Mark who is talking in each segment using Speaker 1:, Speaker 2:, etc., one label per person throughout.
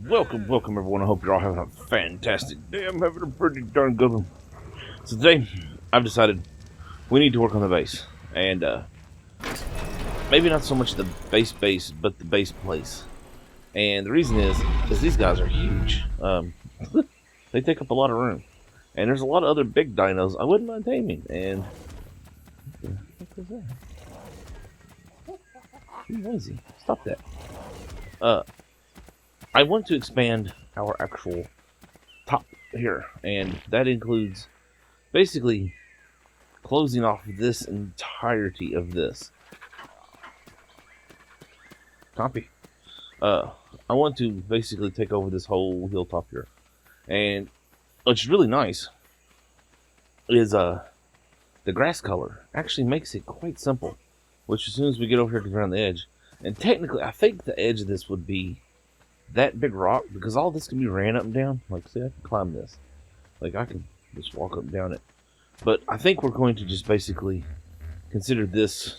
Speaker 1: Welcome everyone. I hope you're all having a fantastic day. I'm having a pretty darn good one. So today, I've decided we need to work on the base. And, maybe not so much the base, but the base place. And the reason is these guys are huge. They take up a lot of room. And there's a lot of other big dinos I wouldn't mind taming. And, what was that? Too noisy. Stop that. I want to expand our actual top here, and that includes basically closing off this entirety of this. Copy. I want to basically take over this whole hilltop here, and what's really nice is the grass color actually makes it quite simple. Which as soon as we get over here to around the edge, and technically I think the edge of this would be that big rock, because all this can be ran up and down. Like, see, I can climb this. Like, I can just walk up and down it. But I think we're going to just basically consider this,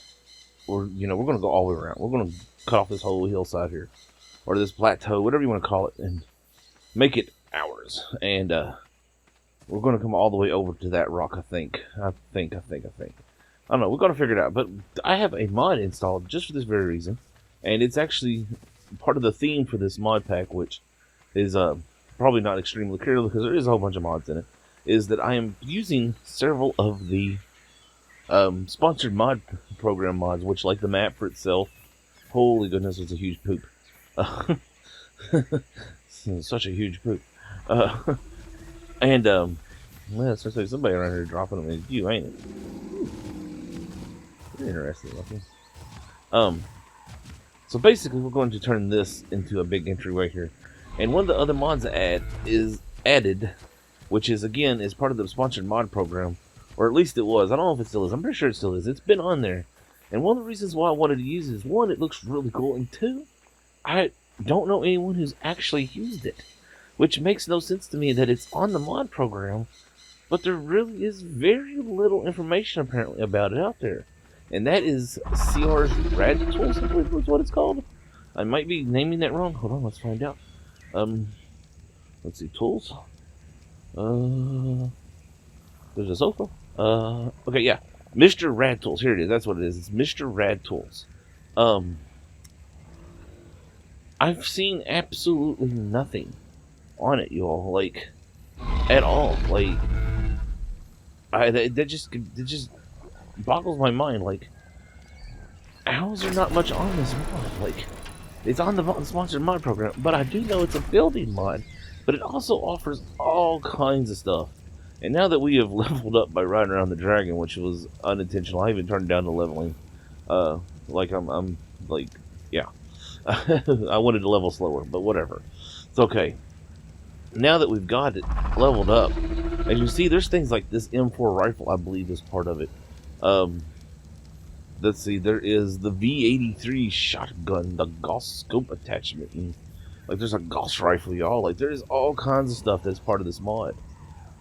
Speaker 1: or, we're going to go all the way around. We're going to cut off this whole hillside here, or this plateau, whatever you want to call it, and make it ours. And we're going to come all the way over to that rock, I think. I don't know, we're going to figure it out. But I have a mod installed just for this very reason. And it's actually part of the theme for this mod pack, which is probably not extremely clear because there is a whole bunch of mods in it, is that I am using several of the sponsored mod program mods, which, like the map for itself, holy goodness, it's a huge poop. Such a huge poop. And, well, it's like somebody around here dropping them. It's you, ain't it? Pretty interesting looking. So basically, we're going to turn this into a big entryway here. And one of the other mods added, which is, again, is part of the sponsored mod program. Or at least it was. I don't know if it still is. I'm pretty sure it still is. It's been on there. And one of the reasons why I wanted to use it is, one, it looks really cool. And two, I don't know anyone who's actually used it. Which makes no sense to me that it's on the mod program. But there really is very little information, apparently, about it out there. And that is MRRadTools, I believe is what it's called. I might be naming that wrong. Hold on, let's find out. Let's see, tools. There's a sofa. Okay, yeah. MRRadTools. Here it is. That's what it is. It's MRRadTools. I've seen absolutely nothing on it, y'all. Like, at all. Like, that just boggles my mind. Like, how is there not much on this mod? Like, it's on the sponsored mod program, but I do know it's a building mod, but it also offers all kinds of stuff. And now that we have leveled up by riding around the dragon, which was unintentional, I even turned down the leveling. Like I'm like, yeah. I wanted to level slower, but whatever. It's okay. Now that we've got it leveled up, as you see, there's things like this M4 rifle, I believe, is part of it. Let's see, there is the V83 shotgun, the Gauss scope attachment, and like there's a Gauss rifle, y'all. Like, there's all kinds of stuff that's part of this mod,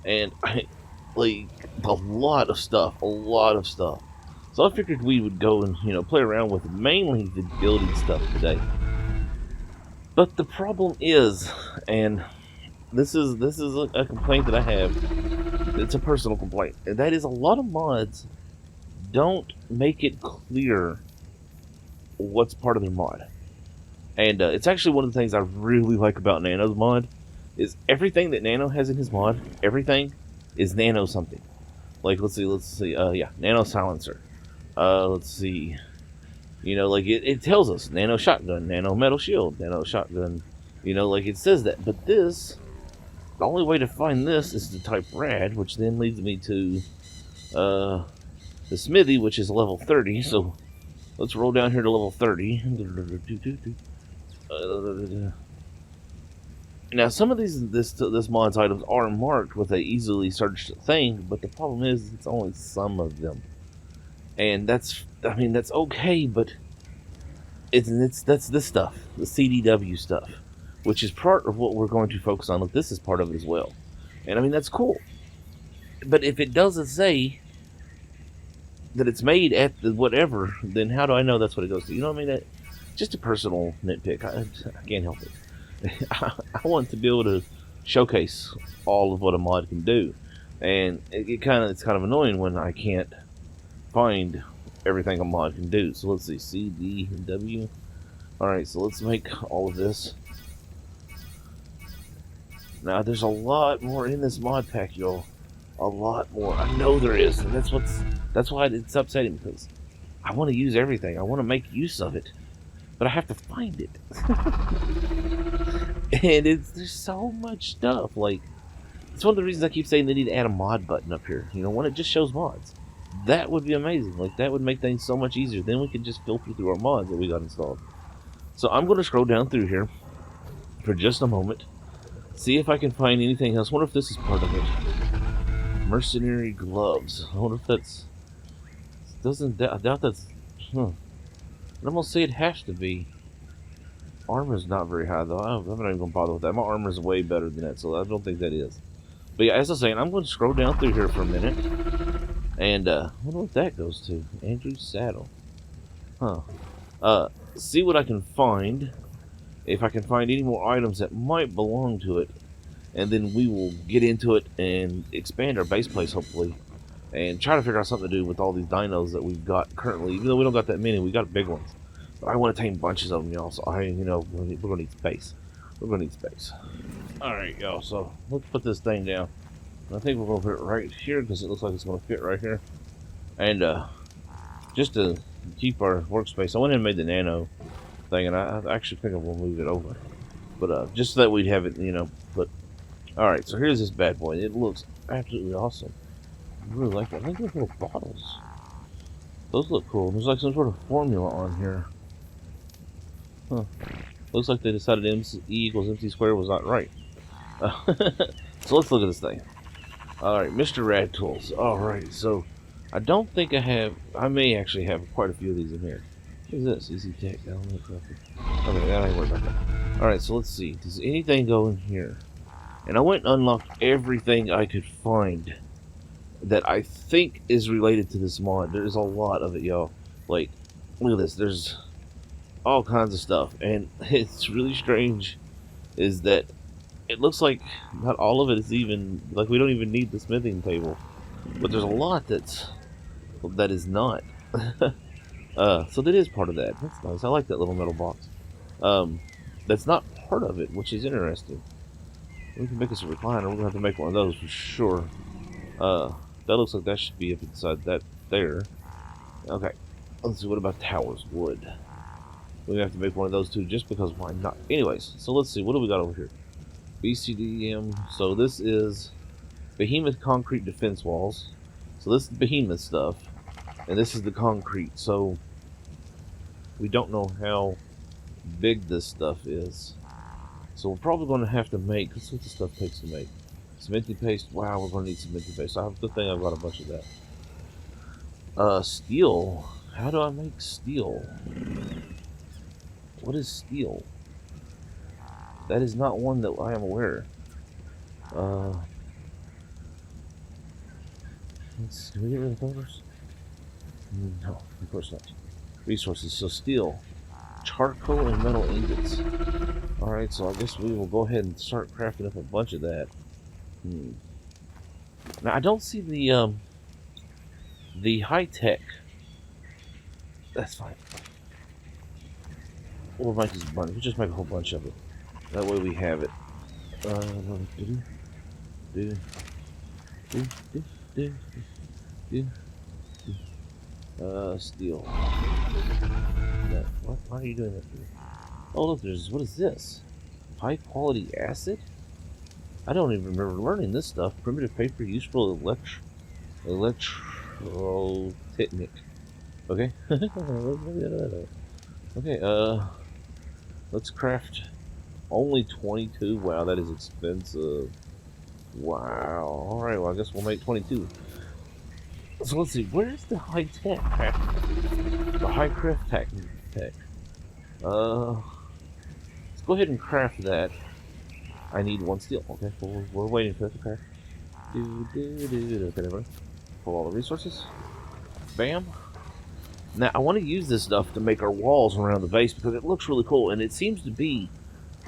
Speaker 1: and like a lot of stuff. So I figured we would go and play around with mainly the building stuff today. But the problem is, and this is a complaint that I have. It's a personal complaint, and that is a lot of mods don't make it clear what's part of their mod. And it's actually one of the things I really like about Nano's mod, is everything that Nano has in his mod, everything is Nano something. Like, let's see, yeah, Nano silencer. Let's see, like it tells us Nano shotgun, Nano metal shield, Nano shotgun, like it says that. But this, the only way to find this is to type rad, which then leads me to the smithy, which is level 30. So let's roll down here to level 30. Now, some of this mod's items are marked with a easily searched thing, but the problem is it's only some of them, and that's okay. But that's this stuff, the CDW stuff, which is part of what we're going to focus on. Look, this is part of it as well, and that's cool. But if it doesn't say that it's made at the whatever, then how do I know that's what it goes to? You know what I mean? That just a personal nitpick. I can't help it. I want to be able to showcase all of what a mod can do, and it's kind of annoying when I can't find everything a mod can do. So let's see, C, D, and W. All right, so let's make all of this. Now there's a lot more in this mod pack, y'all. A lot more. I know there is, and that's why it's upsetting, because I want to use everything. I want to make use of it, but I have to find it. And there's so much stuff. Like, it's one of the reasons I keep saying they need to add a mod button up here. You know, when it just shows mods. That would be amazing. Like, that would make things so much easier. Then we could just filter through our mods that we got installed. So I'm going to scroll down through here for just a moment. See if I can find anything else. I wonder if this is part of it. Mercenary gloves. I wonder if that's... I doubt that's... I'm going to say it has to be. Armor's not very high, though. I'm not even going to bother with that. My armor's way better than that, so I don't think that is. But yeah, as I was saying, I'm going to scroll down through here for a minute. And, I wonder what that goes to. Andrew's saddle. Huh. See what I can find. If I can find any more items that might belong to it. And then we will get into it and expand our base place, hopefully. And try to figure out something to do with all these dinos that we've got currently. Even though we don't got that many, we got big ones. But I want to tame bunches of them, y'all. So, we're going to need space. We're going to need space. Alright, y'all. So, let's put this thing down. I think we're going to put it right here because it looks like it's going to fit right here. And, just to keep our workspace, I went in and made the nano thing. And I actually think I will move it over. But, just so that we'd have it, but... Alright, so here's this bad boy. It looks absolutely awesome. I really like that. I think those little bottles. Those look cool. There's like some sort of formula on here. Huh. Looks like they decided E equals MC squared was not right. So let's look at this thing. Alright, MRRadTools. Alright, so I don't think I may actually have quite a few of these in here. What is this? Easy tech. Okay, that ain't worried about that. Alright, so let's see. Does anything go in here? And I went and unlocked everything I could find that I think is related to this mod. There's a lot of it, y'all. Like, look at this. There's all kinds of stuff. And it's really strange is that it looks like not all of it is even, like, we don't even need the smithing table. But there's a lot that is not. So that is part of that. That's nice. I like that little metal box. That's not part of it, which is interesting. We can make us a recliner. We're going to have to make one of those for sure. That looks like that should be up inside that there. Okay. Let's see, what about towers? Wood. We have to make one of those too, just because why not? Anyways, so let's see. What do we got over here? BCDM. So this is Behemoth concrete defense walls. So this is Behemoth stuff. And this is the concrete. So we don't know how big this stuff is. So we're probably going to have to make, let's see what the stuff takes to make. Cementing paste, wow, we're going to need cementing paste. I have a good thing I've got a bunch of that. Steel, how do I make steel? What is steel? That is not one that I am aware. Can we get rid of the filters? No, of course not. Resources, so steel. Charcoal and metal ingots. Alright, so I guess we will go ahead and start crafting up a bunch of that. Now, I don't see the high-tech. That's fine. We'll make this bunch. We'll just make a whole bunch of it. That way we have it. Steel. No, what? Why are you doing that? Oh, look, what is this? High quality acid? I don't even remember learning this stuff. Primitive paper, useful electrotechnic. Okay. Okay, let's craft only 22. Wow, that is expensive. Wow. Alright, well, I guess we'll make 22. So let's see, where's the high tech? The high craft tech. Let's go ahead and craft that. I need one steel. Okay, well, we're waiting for it to craft. Okay, everybody. Pull all the resources. Bam. Now, I want to use this stuff to make our walls around the base because it looks really cool, and it seems to be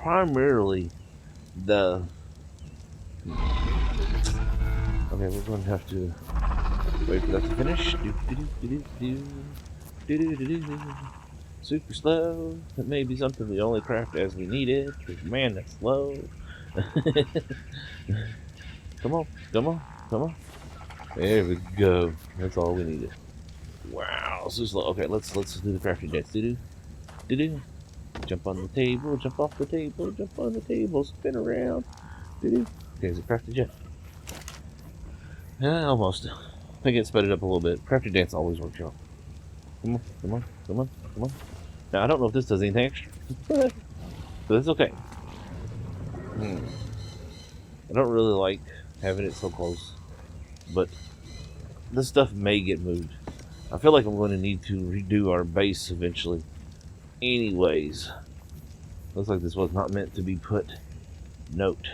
Speaker 1: primarily the... Okay, we're going to have to wait for that to finish. Super slow. That may be something we only craft as we need it. Because man, that's slow. Come on, come on, come on. There we go. That's all we needed. Wow, so slow. Okay, let's do the crafting dance. Do. Jump on the table, jump off the table, jump on the table, spin around. Okay, is it crafted yet? Almost. I think it sped it up a little bit. Crafted dance always works, y'all. Come on, come on, come on, come on. Now, I don't know if this does anything extra. But it's okay. I don't really like having it so close. But this stuff may get moved. I feel like I'm going to need to redo our base eventually. Anyways. Looks like this was not meant to be put. Note.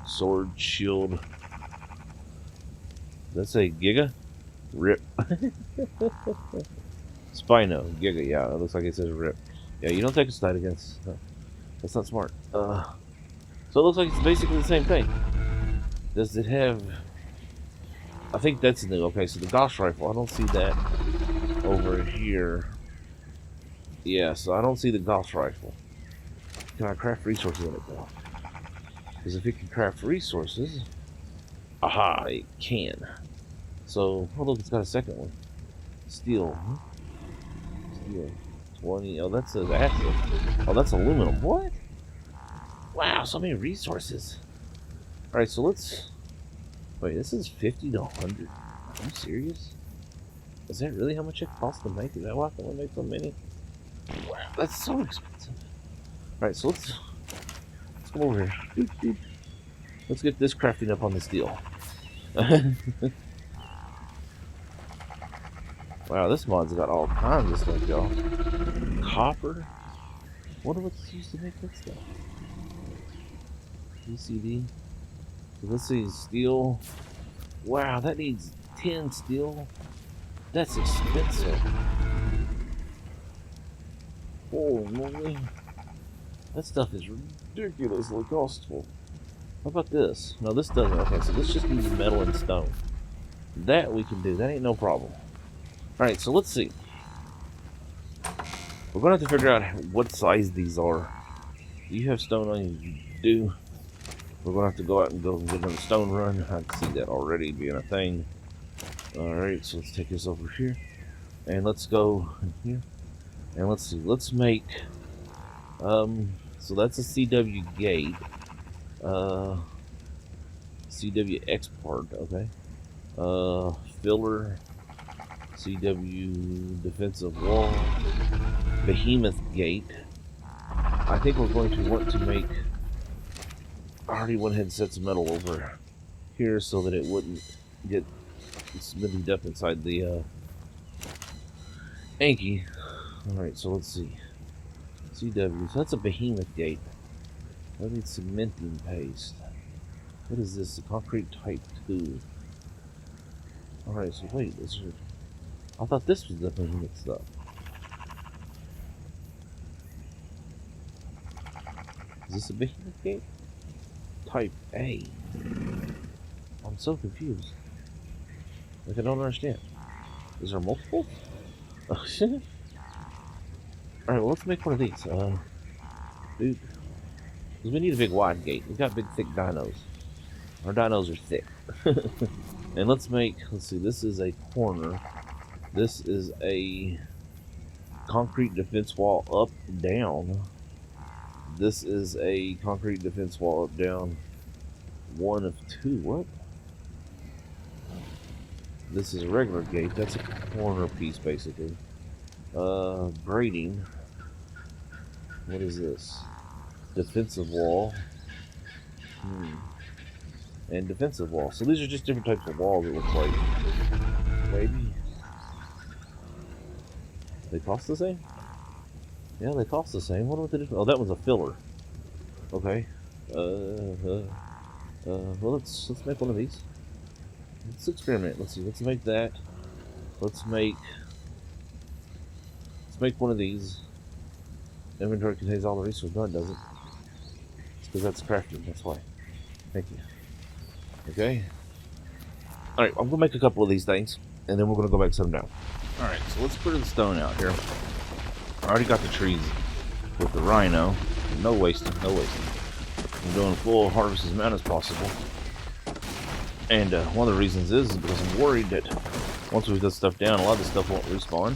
Speaker 1: Sword, shield. Does that say Giga? RIP. Spino, Giga, yeah, it looks like it says RIP. Yeah, you don't take a side against. That's not smart. So it looks like it's basically the same thing. Does it have... I think that's new. Okay, so the Gauss rifle, I don't see that over here. Yeah, so I don't see the Gauss rifle. Can I craft resources in it though? Because if it can craft resources... Aha, it can. So, oh look, it's got a second one. Steel. Steel. 20. Oh, that's acid. Oh, that's aluminum. What? Wow, so many resources. Alright, so let's... Wait, this is 50 to 100. Are you serious? Is that really how much it costs to make? Is that why I can only make so many? Wow, that's so expensive. Alright, so let's come over here. Doop, doop. Let's get this crafting up on the steel. Wow, this mod's got all kinds of stuff, y'all. Copper? Wonder what's used to make that stuff. PCD. Let's see, steel. Wow, that needs 10 steel. That's expensive. Holy moly. That stuff is ridiculously costful. How about this? No, this doesn't. Okay, so this just needs metal and stone. That we can do. That ain't no problem. Alright, so let's see. We're going to have to figure out what size these are. Do you have stone on you? You do. We're going to have to go out and get another stone run. I can see that already being a thing. Alright, so let's take this over here. And let's go in here. And let's see. Let's make... so that's a CW gate. CW export, okay. Filler. CW defensive wall. Behemoth gate. I think we're going to want to make... I already went ahead and set some metal over here so that it wouldn't get smithied up inside the Anki. Alright, so let's see. CW, so that's a behemoth gate. That needs cementing paste. What is this? A concrete type 2. Alright, so wait, I thought this was the behemoth stuff. Is this a behemoth gate? Type A. I'm so confused. Like, I don't understand. Is there multiple? Oh, shit. Alright, well, let's make one of these. Dude. Because we need a big wide gate. We've got big, thick dinos. Our dinos are thick. And let's see, this is a corner. This is a concrete defense wall up, down. This is a concrete defense wall up, down. 1 of 2. What? This is a regular gate. That's a corner piece, basically. Grading. What is this? Defensive wall. And defensive wall. So these are just different types of walls, it looks like. Maybe. They cost the same? Yeah, they cost the same. What about the difference? Oh, that one's a filler. Okay. Well, let's make one of these. Let's experiment. Let's see. Let's make that. Let's make one of these. Inventory contains all the resources. No, it doesn't. Because that's crafting, that's why. Thank you. Okay. Alright, I'm going to make a couple of these things, and then we're going to go back and set them down. Alright, so let's put the stone out here. I already got the trees with the rhino. No wasting, no wasting. I'm doing full harvest as amount as possible. And one of the reasons is because I'm worried that once we put stuff down, a lot of this stuff won't respawn.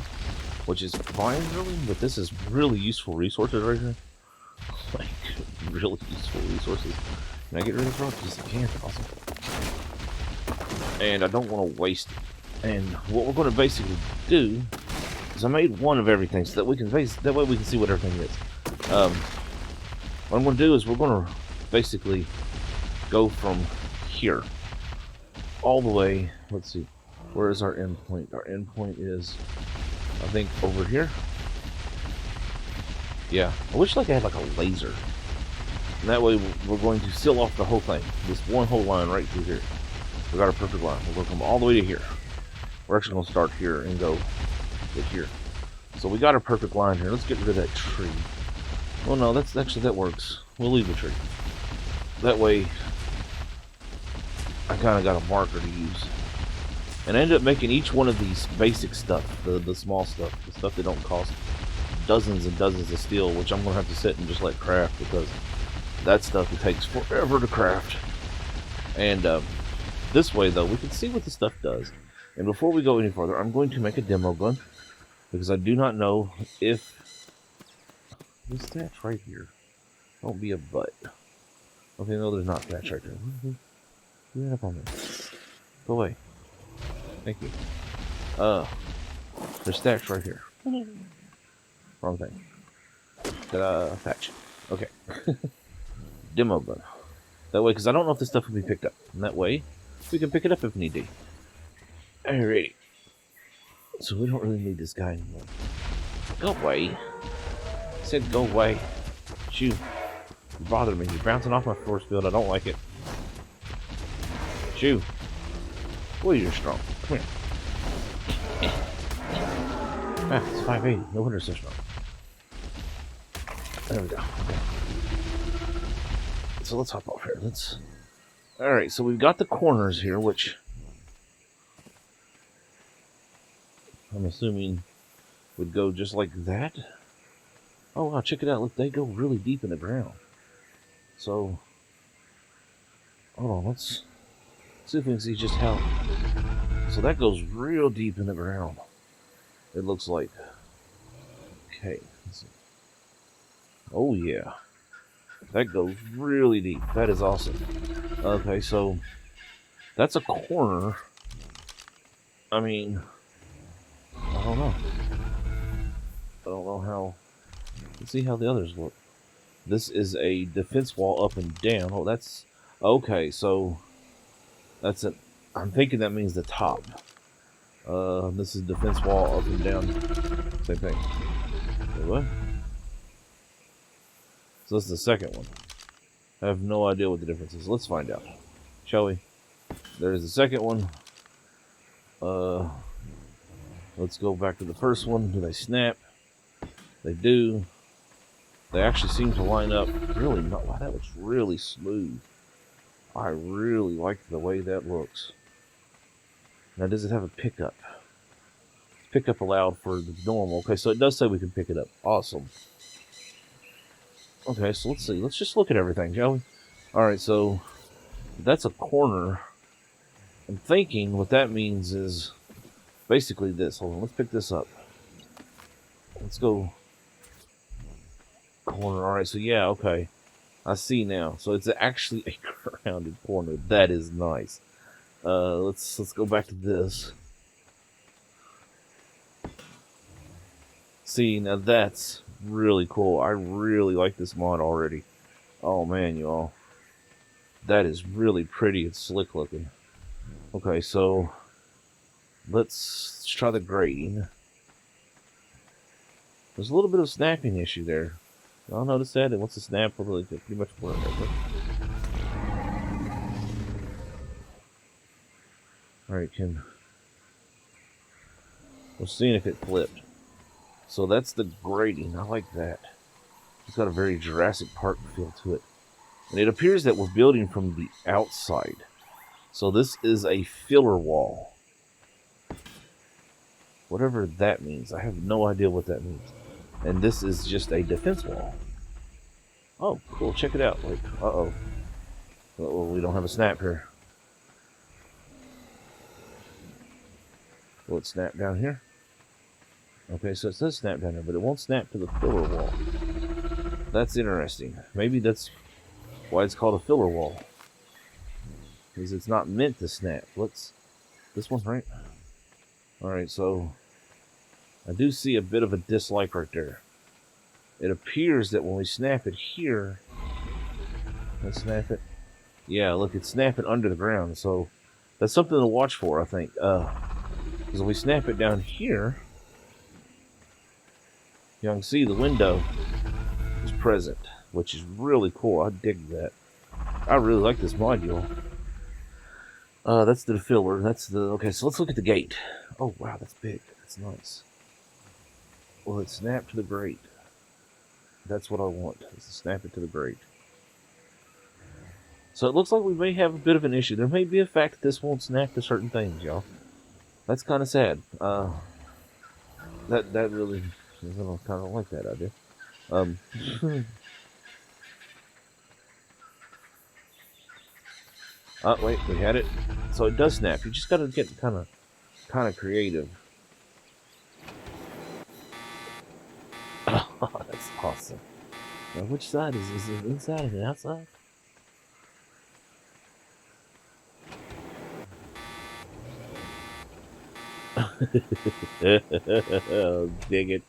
Speaker 1: Which is fine, really, but this is really useful resources right here. Like, really useful resources. Can I get rid of this rock? Yes, I can. Awesome. And I don't want to waste it. And what we're going to basically do is I made one of everything so that we can that way we can see what everything is. What I'm going to do is we're going to basically go from here all the way. Let's see, where is our endpoint? Our endpoint is, I think, over here. Yeah, I wish like I had like a laser. And that way we're going to seal off the whole thing. This one whole line right through here. We got a perfect line. We're going to come all the way to here. We're actually going to start here and go to here. So we got a perfect line here. Let's get rid of that tree. Well, no, that's actually, that works. We'll leave the tree. That way, I kind of got a marker to use. And I ended up making each one of these basic stuff, the small stuff, the stuff that don't cost dozens and dozens of steel, which I'm going to have to sit and just let craft, because that stuff, it takes forever to craft. And this way, though, we can see what the stuff does. And before we go any further, I'm going to make a demo gun, because I do not know if... This thatch right here. Don't be a butt. Okay, no, there's not thatch right there. Give that up on me. Go away. Thank you. There's thatch right here. Wrong thing. Ta-da, thatch. Okay. Demo gun. That way, because I don't know if this stuff can be picked up. And that way, we can pick it up if need be. Alrighty. So we don't really need this guy anymore. Go away. I said go away. Shoo. You bother me. You're bouncing off my force field. I don't like it. Shoo. Boy, you're strong. Come here. Ah, it's 5'8". No wonder it's so strong. There we go. Okay. So let's hop off here. Alright, so we've got the corners here, which I'm assuming would go just like that. Oh wow, check it out. Look, they go really deep in the ground. So, hold on, let's see if we can see just how. So that goes real deep in the ground, it looks like. Okay, let's see. Oh yeah, that goes really deep. That is awesome. Okay, so that's a corner. I mean, I don't know. I don't know how. Let's see how the others look. This is a defense wall up and down. Oh, that's okay. So that's it. I'm thinking that means the top. This is defense wall up and down. Same thing. Wait, what? So this is the second one. I have no idea what the difference is. Let's find out, shall we? There's the second one. Let's go back to the first one. Do they snap? They do. They actually seem to line up really not. Wow, that looks really smooth. I really like the way that looks. Now, does it have a pickup? Pickup allowed for the normal. Okay, so it does say we can pick it up. Awesome. Okay, so let's see. Let's just look at everything, shall we? Alright, so that's a corner. I'm thinking what that means is basically this. Hold on, let's pick this up. Let's go corner. Alright, so yeah, okay. I see now. So it's actually a grounded corner. That is nice. Let's go back to this. See, now that's really cool. I really like this mod already. Oh man, y'all. That is really pretty and slick looking. Okay, so let's try the grading. There's a little bit of snapping issue there. I'll notice that, and once the snap, we'll really pretty much blur it. Alright, we're seeing if it flipped. So that's the grading. I like that. It's got a very Jurassic Park feel to it. And it appears that we're building from the outside. So this is a filler wall. Whatever that means. I have no idea what that means. And this is just a defense wall. Oh, cool. Check it out. Like, uh-oh. Uh-oh, we don't have a snap here. Will it snap down here? Okay, so it says snap down here, but it won't snap to the filler wall. That's interesting. Maybe that's why it's called a filler wall. Because it's not meant to snap. This one's right. Alright, so I do see a bit of a dislike right there. It appears that when we snap it here, let's snap it. Yeah, look, it's snapping under the ground, so that's something to watch for, I think. Because if we snap it down here, you can see the window is present, which is really cool. I dig that. I really like this module. That's the filler. That's the... Okay, so let's look at the gate. Oh, wow, that's big. That's nice. Well, it snapped to the grate. That's what I want, is to snap it to the grate. So it looks like we may have a bit of an issue. There may be a fact that this won't snap to certain things, y'all. That's kind of sad. That really... I kind of like that idea. Oh, wait, we had it. So it does snap. You just gotta get kind of creative. Oh, that's awesome. Now, which side is it? Inside or the outside? Oh, dig it.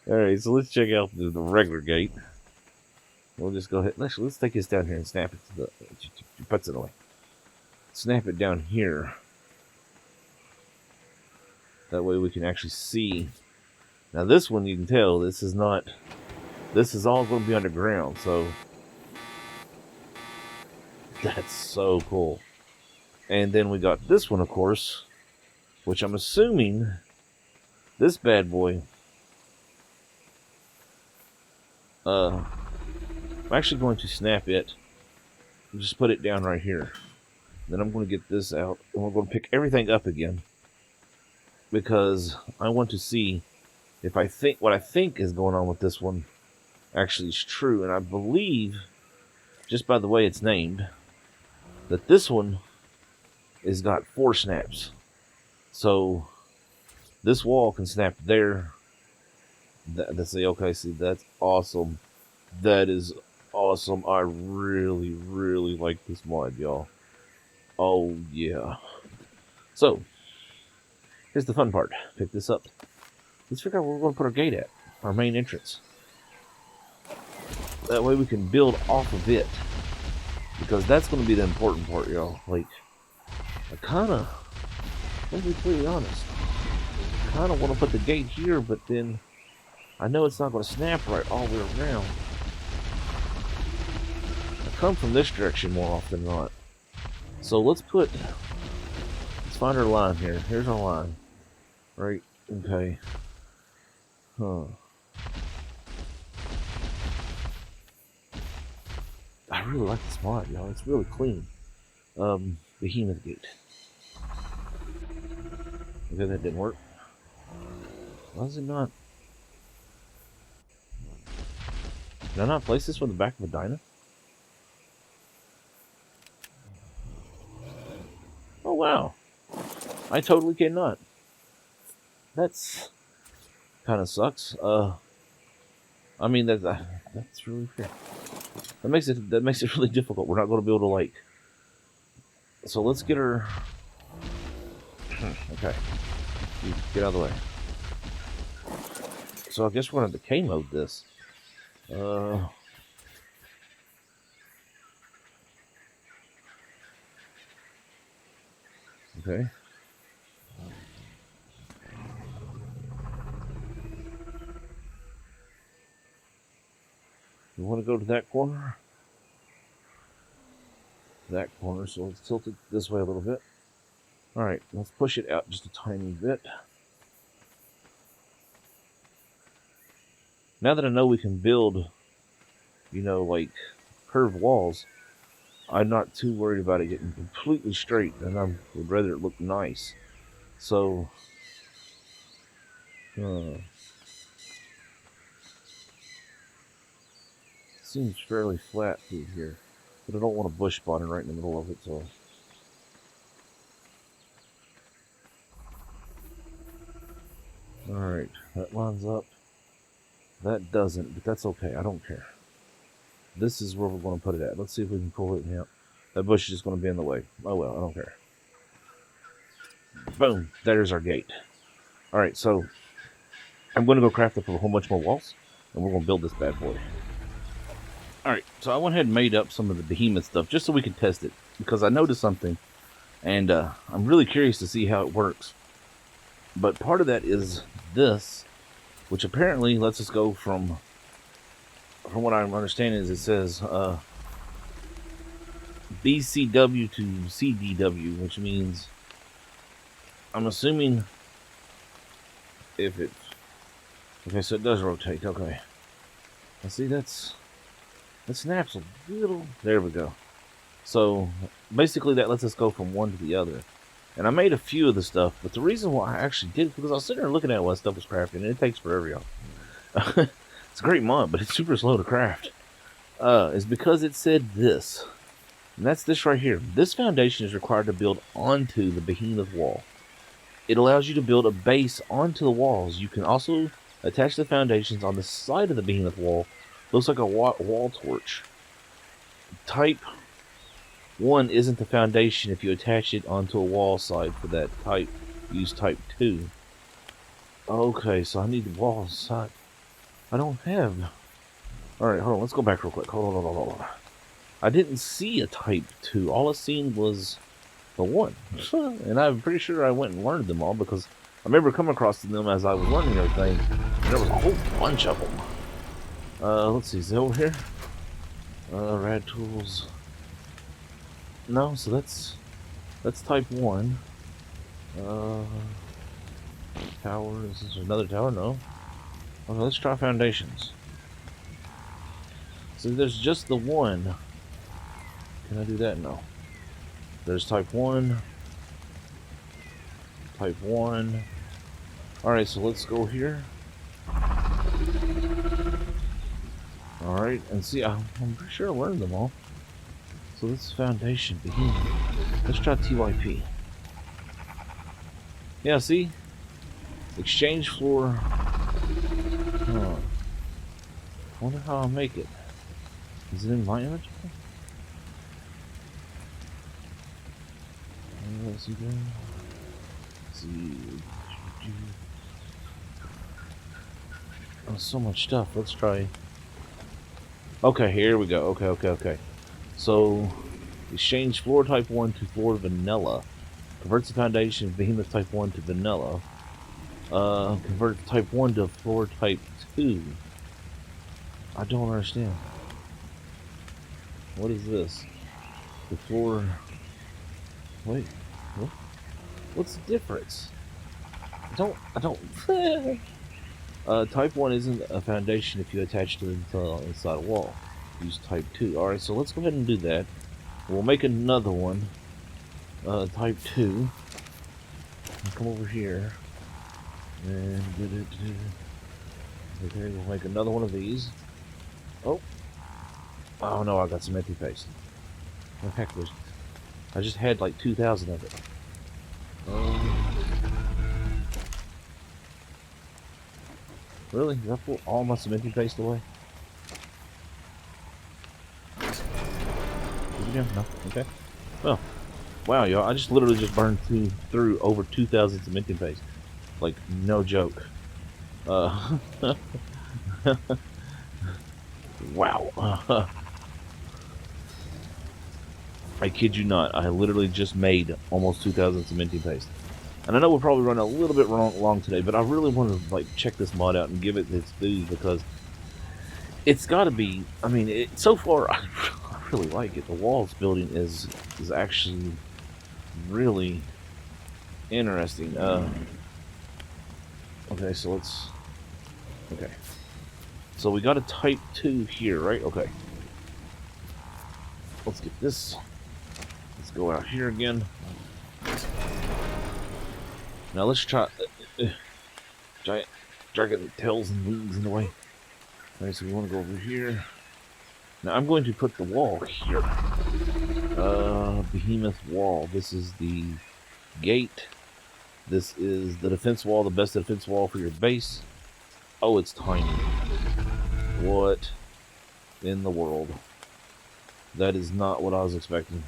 Speaker 1: Alright, so let's check out the regular gate. We'll just go ahead. Actually, let's take this down here and snap it to the... Puts it away. Snap it down here. That way we can actually see. Now this one, you can tell, this is not... This is all going to be underground, so... That's so cool. And then we got this one, of course, which I'm assuming this bad boy... I'm actually going to snap it and just put it down right here. Then I'm going to get this out, and we're going to pick everything up again, because I want to see if what I think is going on with this one actually is true. And I believe, just by the way it's named, that this one has got 4 snaps. So this wall can snap there. That's the okay. See, that's awesome. That is awesome. I really, really like this mod, y'all. Oh yeah. So here's the fun part. Pick this up. Let's figure out where we're going to put our gate at. Our main entrance. That way we can build off of it. Because that's going to be the important part, y'all. Like, I kind of, let me be completely honest, I kind of want to put the gate here, but then I know it's not going to snap right all the way around. I come from this direction more often than not. So let's find our line here. Here's our line. Right, okay. Huh. I really like this mod, y'all. It's really clean. Behemoth gate. Okay, that didn't work. Why is it not? Can I not place this on the back of a dino? Oh wow. I totally cannot. That's kind of sucks. I mean that's really fair. That makes it really difficult. We're not going to be able to like. So let's get her. Okay, you get out of the way. So I guess we're going to decay mode this. Okay. We want to go to that corner. That corner, so let's tilt it this way a little bit. Alright, let's push it out just a tiny bit. Now that I know we can build, you know, like curved walls, I'm not too worried about it getting completely straight, and I would rather it look nice. So, seems fairly flat through here, but I don't want a bush spawning right in the middle of it, so. Alright, that lines up. That doesn't, but that's okay, I don't care. This is where we're going to put it at. Let's see if we can pull it out. That bush is just going to be in the way. Oh well, I don't care. Boom, there's our gate. Alright, so I'm going to go craft up a whole bunch more walls, and we're going to build this bad boy. Alright, so I went ahead and made up some of the behemoth stuff just so we can test it, because I noticed something, and I'm really curious to see how it works. But part of that is this, which apparently lets us go from what I'm understanding is it says BCW to CDW, which means, I'm assuming if it, okay, so it does rotate, okay. I see that snaps a little, there we go. So basically that lets us go from one to the other. And I made a few of the stuff, but the reason why I actually did it, because I was sitting there looking at what stuff was crafting, and it takes forever, y'all. It's a great mod, but it's super slow to craft. Is because it said this. And that's this right here. This foundation is required to build onto the behemoth wall. It allows you to build a base onto the walls. You can also attach the foundations on the side of the behemoth wall. Looks like a wall torch. Type 1 isn't the foundation if you attach it onto a wall side for that type. Use type 2. Okay, so I need the wall side. I don't have. Alright, hold on. Let's go back real quick. Hold on. I didn't see a type 2. All I seen was the 1. And I'm pretty sure I went and learned them all because I remember coming across them as I was learning everything. And there was a whole bunch of them. Let's see. Is it over here? Rad tools. No, so that's type 1. Tower. Is this another tower? No. Okay, let's try foundations. So there's just the 1. Can I do that? No. There's type 1. Type 1. Alright, so let's go here. Alright, and see, I'm pretty sure I learned them all. So this is foundation, behemoth. Let's try TYP. Yeah, see? Exchange floor. Huh. Wonder how I'll make it. Is it in my image? Let's see there. Let's see. Oh, so much stuff. Let's try. Okay, here we go. Okay. So, exchange floor type 1 to floor vanilla. Converts the foundation of behemoth type 1 to vanilla. Convert type 1 to floor type 2. I don't understand. What is this? The floor. Wait. What? What's the difference? I don't. Type 1 isn't a foundation if you attach it inside a wall. Use type 2. Alright, so let's go ahead and do that. We'll make another one. Type 2. I'll come over here. And okay, we'll make another one of these. Oh no, I got some empty paste. What the heck was it? I just had like 2,000 of it. Really? Did I pull all my cementing paste away? No? Okay. Well, wow, y'all. I just literally just burned through over 2,000 cementing paste. Like, no joke. Wow. I kid you not. I literally just made almost 2,000 cementing paste. And I know we'll probably run a little bit long today, but I really want to like check this mod out and give it its due because it's got to be. I mean, so far I really like it. The walls building is actually really interesting. Okay, so let's. Okay, so we got a type 2 here, right? Okay. let's get this. Let's go out here again. Now let's try giant dragon tails and wings in the way. Alright, so we want to go over here. Now I'm going to put the wall here. Behemoth wall. This is the gate. This is the defense wall, the best defense wall for your base. Oh, it's tiny. What in the world? That is not what I was expecting.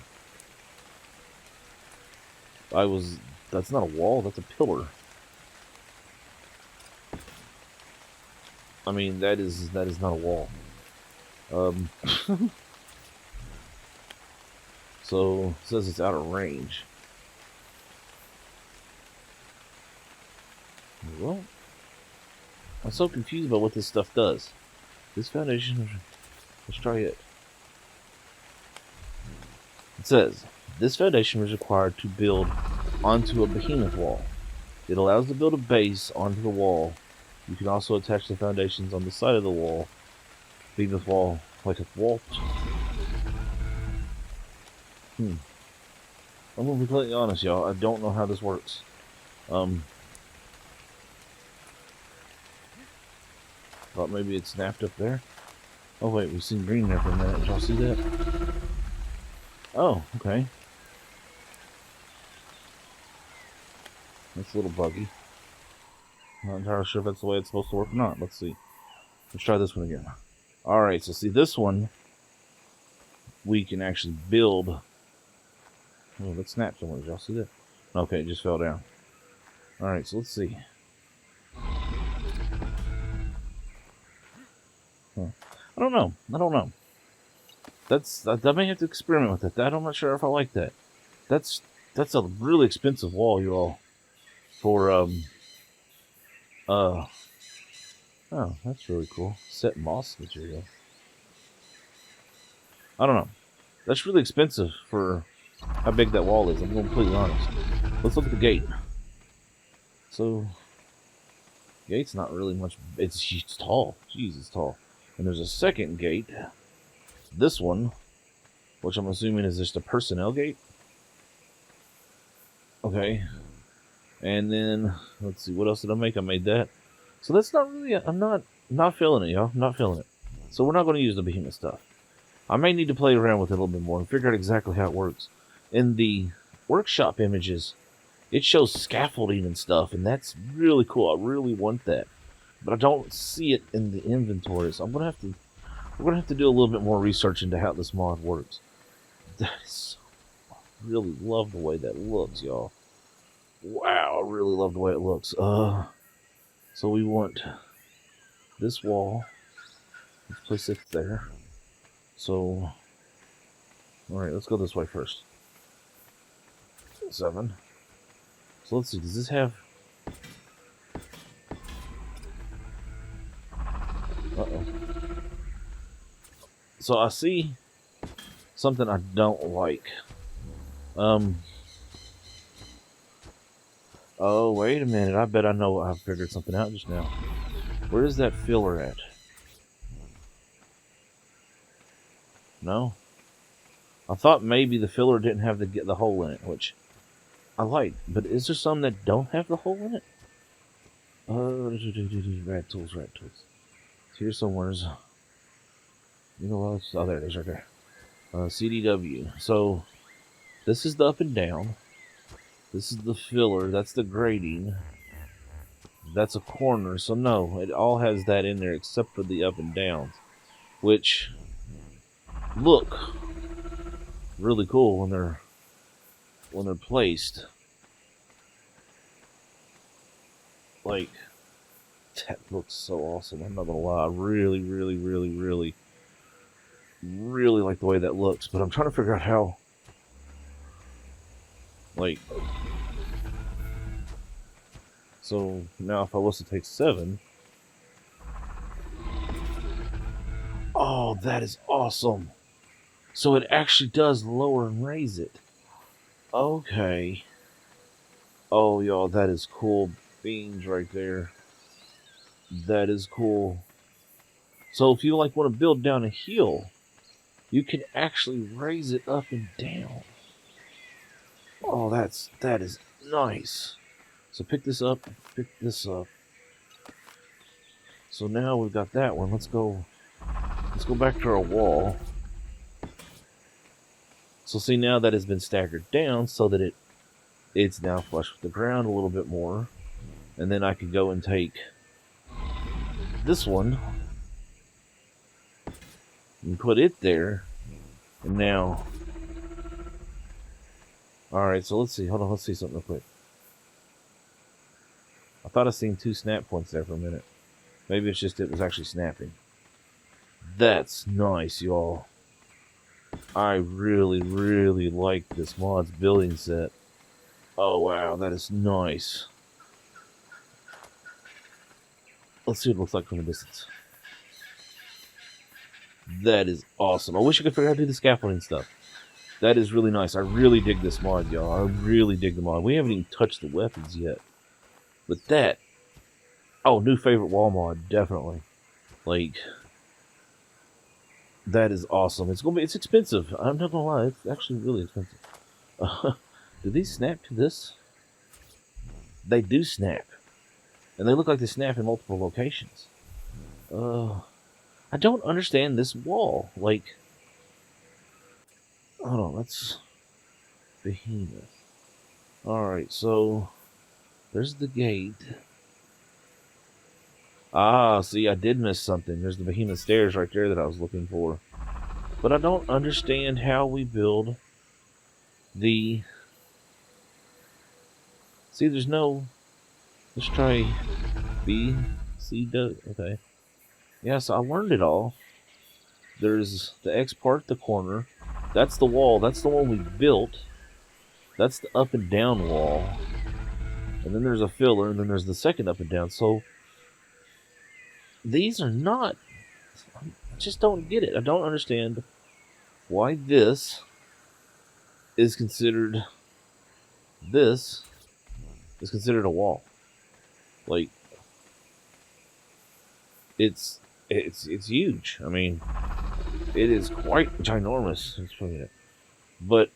Speaker 1: That's not a wall, that's a pillar. I mean, that is not a wall. So, it says it's out of range. Well, I'm so confused about what this stuff does. This foundation, let's try it. It says, this foundation was required to build onto a behemoth wall. It allows to build a base onto the wall. You can also attach the foundations on the side of the wall. Behemoth wall, like a vault. I'm gonna be completely honest, y'all. I don't know how this works. Thought maybe it snapped up there. Oh wait, we've seen green there for a minute. Did y'all see that? Oh, okay. That's a little buggy. Not entirely sure if that's the way it's supposed to work or not. Let's see. Let's try this one again. Alright, so see this one, we can actually build. Oh, that snapped somewhere. Did y'all see that? Okay, it just fell down. Alright, so let's see. I don't know. I may have to experiment with it. I'm not sure if I like that. That's a really expensive wall, y'all. For oh, that's really cool. Set moss material. I don't know. That's really expensive for how big that wall is. I'm going to be completely honest. Let's look at the gate. So, gate's not really much. It's tall. Jeez, it's tall. And there's a second gate. This one, which I'm assuming is just a personnel gate. Okay. And then, let's see, what else did I make? I made that. So that's not really, I'm not feeling it, y'all. I'm not feeling it. So we're not going to use the behemoth stuff. I may need to play around with it a little bit more and figure out exactly how it works. In the workshop images, it shows scaffolding and stuff, and that's really cool. I really want that. But I don't see it in the inventory, so we're gonna have to do a little bit more research into how this mod works. I really love the way that looks, y'all. Wow, I really love the way it looks. So we want this wall. Let's place it there. So, alright, let's go this way first. 7. So let's see, does this have... Uh-oh. So I see something I don't like. Oh, wait a minute. I bet I know. I figured something out just now. Where is that filler at? No? I thought maybe the filler didn't have the hole in it, which I like. But is there some that don't have the hole in it? RadTools. Here's somewheres. You know what? Oh, there it is right there. CDW. So, this is the up and down. This is the filler. That's the grading. That's a corner. So no, it all has that in there except for the up and downs, which look really cool when they're placed. Like, that looks so awesome. I'm not gonna lie. I really like the way that looks. But I'm trying to figure out how. Like, so now if I was to take 7, oh, that is awesome. So it actually does lower and raise it. Okay. Oh, y'all, that is cool. Beams right there. That is cool. So if you like want to build down a hill, You can actually raise it up and down. Oh, that is nice. So pick this up, pick this up. So now we've got that one. Let's go back to our wall. So see, now that has been staggered down so that it's now flush with the ground a little bit more. And then I can go and take this one and put it there. And now, alright, so let's see. Hold on, let's see something real quick. I thought I seen 2 snap points there for a minute. Maybe it's just it was actually snapping. That's nice, y'all. I really, really like this mod's building set. Oh, wow, that is nice. Let's see what it looks like from a distance. That is awesome. I wish I could figure out how to do the scaffolding stuff. That is really nice. I really dig this mod, y'all. I really dig the mod. We haven't even touched the weapons yet. But that... Oh, new favorite wall mod, definitely. Like... That is awesome. It's expensive. I'm not gonna lie, it's actually really expensive. Do these snap to this? They do snap. And they look like they snap in multiple locations. I don't understand this wall. Like, hold on, let's... Behemoth. Alright, so... There's the gate. Ah, see, I did miss something. There's the behemoth stairs right there that I was looking for. But I don't understand how we build the... See, there's no... Let's try B, C, D. Okay. Yeah, so I learned it all. There's the X part, the corner. That's the wall. That's the one we built. That's the up and down wall. And then there's a filler, and then there's the second up and down. So, these are not... I just don't get it. I don't understand why this is considered... This is considered a wall. Like, it's huge. I mean, it is quite ginormous. But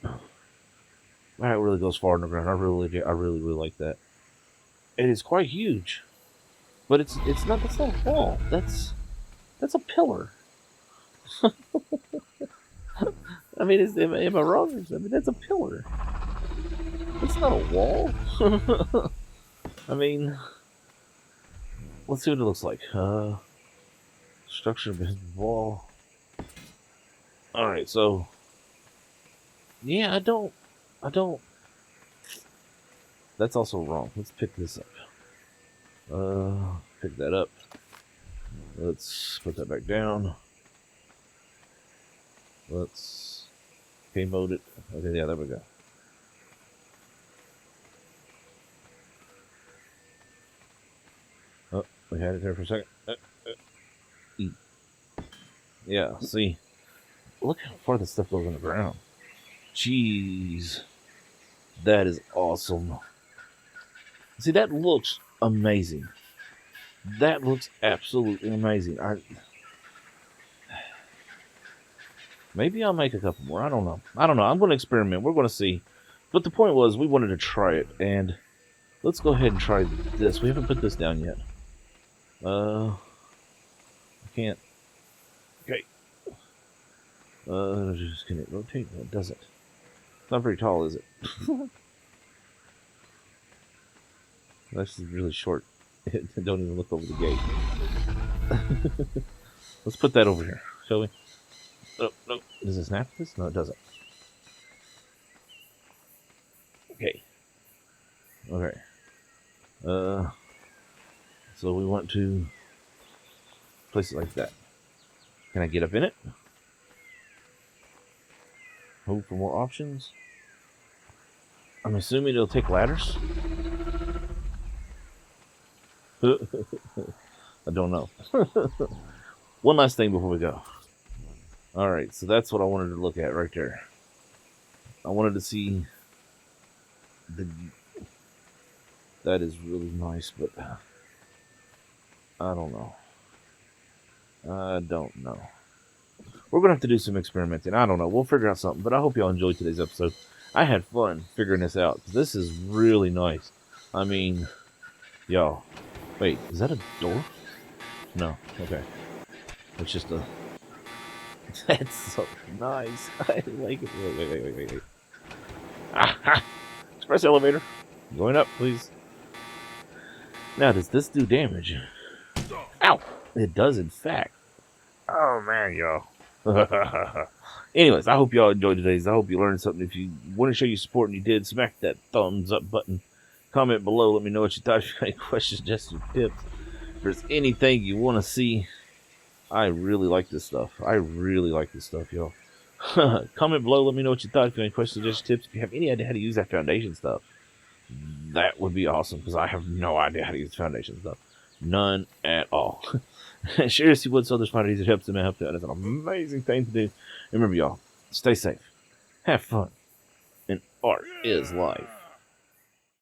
Speaker 1: wow, it really goes far in the ground. I really like that. It is quite huge, but it's not. That's not a wall. That's a pillar. I mean, am I wrong? I mean, that's a pillar. That's not a wall. I mean, let's see what it looks like. Structure behind the wall. Alright, so... Yeah, I don't... That's also wrong. Let's pick this up. Pick that up. Let's put that back down. Let's... K-mode it. Okay, yeah, there we go. Oh, we had it there for a second. E. Yeah, see. Look how far this stuff goes on the ground. Jeez. That is awesome. See, that looks amazing. That looks absolutely amazing. Maybe I'll make a couple more. I don't know. I'm going to experiment. We're going to see. But the point was, we wanted to try it. And let's go ahead and try this. We haven't put this down yet. I can't. Okay. Just can it rotate? No, it doesn't. It's not very tall, is it? That's really short. Don't even look over the gate. Let's put that over here, shall we? Oh, no. Does it snap this? No, it doesn't. Okay. Okay. So we want to place it like that. Can I get up in it? Hold for more options. I'm assuming it'll take ladders. I don't know. One last thing before we go. Alright, so that's what I wanted to look at right there. I wanted to see the... That is really nice, but I don't know. I don't know. We're going to have to do some experimenting. I don't know. We'll figure out something. But I hope y'all enjoyed today's episode. I had fun figuring this out. This is really nice. I mean, y'all. Wait, is that a door? No. Okay. It's just a... That's so nice. I like it. Wait. Aha! Express elevator. Going up, please. Now, does this do damage? Ow! It does, in fact. Oh, man, y'all. Anyways, I hope y'all enjoyed today's. I hope you learned something. If you want to show your support and you did, smack that thumbs up button. Comment below. Let me know what you thought. If you got any questions, suggestions, tips. If there's anything you want to see, I really like this stuff. I really like this stuff, y'all. Comment below. Let me know what you thought. If you have any questions, suggestions, tips. If you have any idea how to use that foundation stuff, that would be awesome, because I have no idea how to use foundation stuff. None at all. Share to see what's others find it easy to help them out. It's an amazing thing to do. And remember, y'all, stay safe, have fun, and art is life.